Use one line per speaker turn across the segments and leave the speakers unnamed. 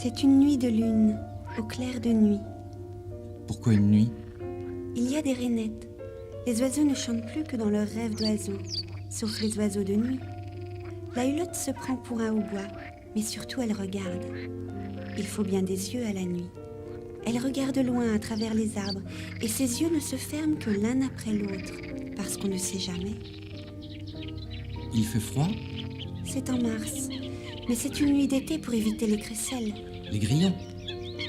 C'est une nuit de lune, au clair de nuit.
Pourquoi une nuit?
Il y a des rainettes. Les oiseaux ne chantent plus que dans leurs rêves d'oiseaux, sauf les oiseaux de nuit. La hulotte se prend pour un hautbois, mais surtout elle regarde. Il faut bien des yeux à la nuit. Elle regarde loin à travers les arbres, et ses yeux ne se ferment que l'un après l'autre, parce qu'on ne sait jamais.
Il fait froid?
C'est en mars, mais c'est une nuit d'été pour éviter les crécelles.
Les grillons?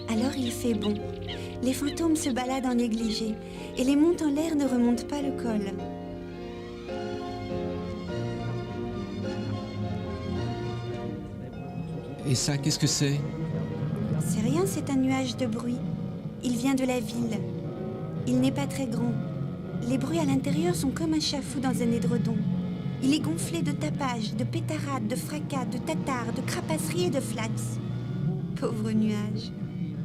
Alors il fait bon. Les fantômes se baladent en négligé, et les montes en l'air ne remontent pas le col.
Et ça, qu'est-ce que c'est?
C'est rien, c'est un nuage de bruit. Il vient de la ville. Il n'est pas très grand. Les bruits à l'intérieur sont comme un chafou dans un édredon. Il est gonflé de tapages, de pétarades, de fracas, de tatards, de crapasseries et de flats. Pauvre nuage,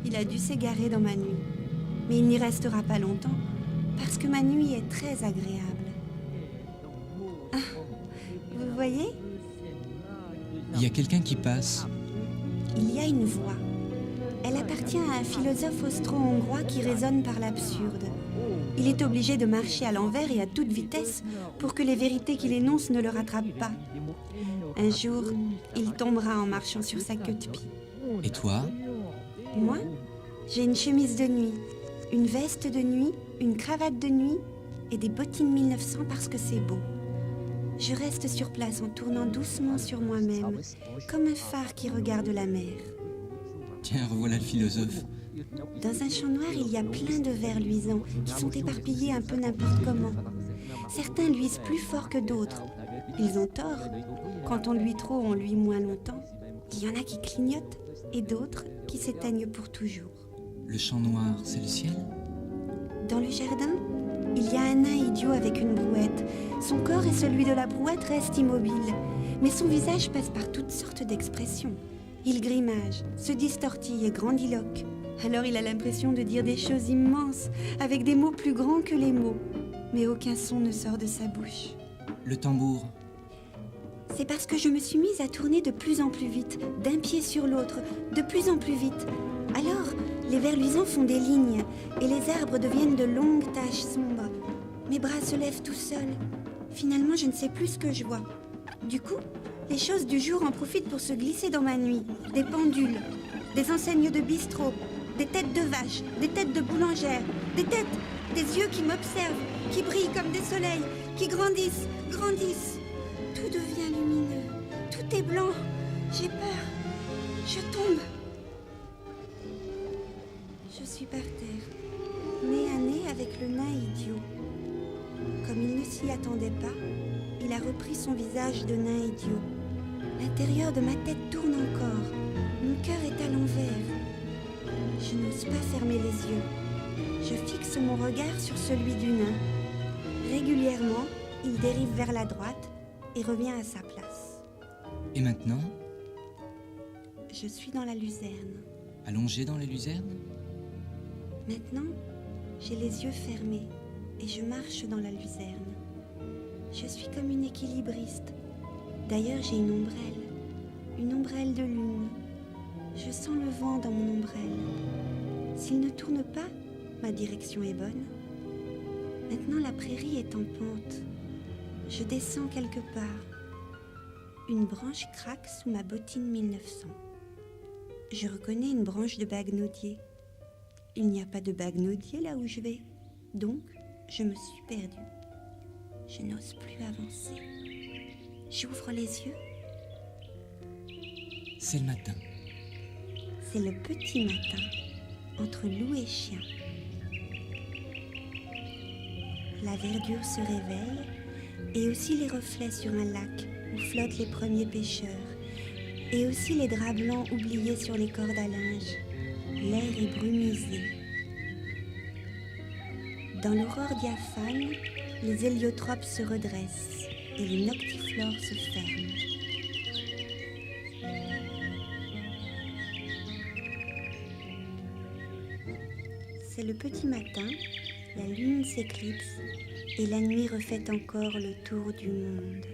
il a dû s'égarer dans ma nuit. Mais il n'y restera pas longtemps, parce que ma nuit est très agréable. Ah, vous voyez?
Il y a quelqu'un qui passe.
Il y a une voix. Elle appartient à un philosophe austro-hongrois qui raisonne par l'absurde. Il est obligé de marcher à l'envers et à toute vitesse pour que les vérités qu'il énonce ne le rattrapent pas. Un jour, il tombera en marchant sur sa queue de pie.
Et toi?
Moi, j'ai une chemise de nuit, une veste de nuit, une cravate de nuit et des bottines 1900 parce que c'est beau. Je reste sur place en tournant doucement sur moi-même, comme un phare qui regarde la mer.
Tiens, revoilà le philosophe.
Dans un champ noir, il y a plein de vers luisants qui sont éparpillés un peu n'importe comment. Certains luisent plus fort que d'autres. Ils ont tort. Quand on luit trop, on luit moins longtemps. Il y en a qui clignotent et d'autres qui s'éteignent pour toujours.
Le champ noir, c'est le ciel?
Dans le jardin, il y a un nain idiot avec une brouette. Son corps et celui de la brouette restent immobiles, mais son visage passe par toutes sortes d'expressions. Il grimage, se distortille et grandiloque. Alors il a l'impression de dire des choses immenses, avec des mots plus grands que les mots. Mais aucun son ne sort de sa bouche.
Le tambour?
C'est parce que je me suis mise à tourner de plus en plus vite, d'un pied sur l'autre, de plus en plus vite. Alors, les vers luisants font des lignes, et les arbres deviennent de longues taches sombres. Mes bras se lèvent tout seuls. Finalement, je ne sais plus ce que je vois. Du coup, les choses du jour en profitent pour se glisser dans ma nuit. Des pendules, des enseignes de bistrot, des têtes de vaches, des têtes de boulangères, des têtes, des yeux qui m'observent, qui brillent comme des soleils, qui grandissent, grandissent. Tout devient lumineux, tout est blanc. J'ai peur, je tombe. Je suis par terre, nez à nez avec le nain idiot. Comme il ne s'y attendait pas, il a repris son visage de nain idiot. L'intérieur de ma tête tourne encore. Mon cœur est à l'envers. Je n'ose pas fermer les yeux. Je fixe mon regard sur celui du nain. Régulièrement, il dérive vers la droite et revient à sa place.
Et maintenant?
Je suis dans la luzerne.
Allongé dans les luzernes?
Maintenant, j'ai les yeux fermés et je marche dans la luzerne. Je suis comme une équilibriste. D'ailleurs, j'ai une ombrelle de lune. Je sens le vent dans mon ombrelle. S'il ne tourne pas, ma direction est bonne. Maintenant, la prairie est en pente. Je descends quelque part. Une branche craque sous ma bottine 1900. Je reconnais une branche de bagnodier. Il n'y a pas de bagnodier là où je vais. Donc, je me suis perdue. Je n'ose plus avancer. J'ouvre les yeux.
C'est le matin.
C'est le petit matin, entre loup et chien. La verdure se réveille, et aussi les reflets sur un lac où flottent les premiers pêcheurs, et aussi les draps blancs oubliés sur les cordes à linge. L'air est brumisé. Dans l'aurore diaphane, les héliotropes se redressent et les noctiflores se ferment. C'est le petit matin, la lune s'éclipse et la nuit refait encore le tour du monde.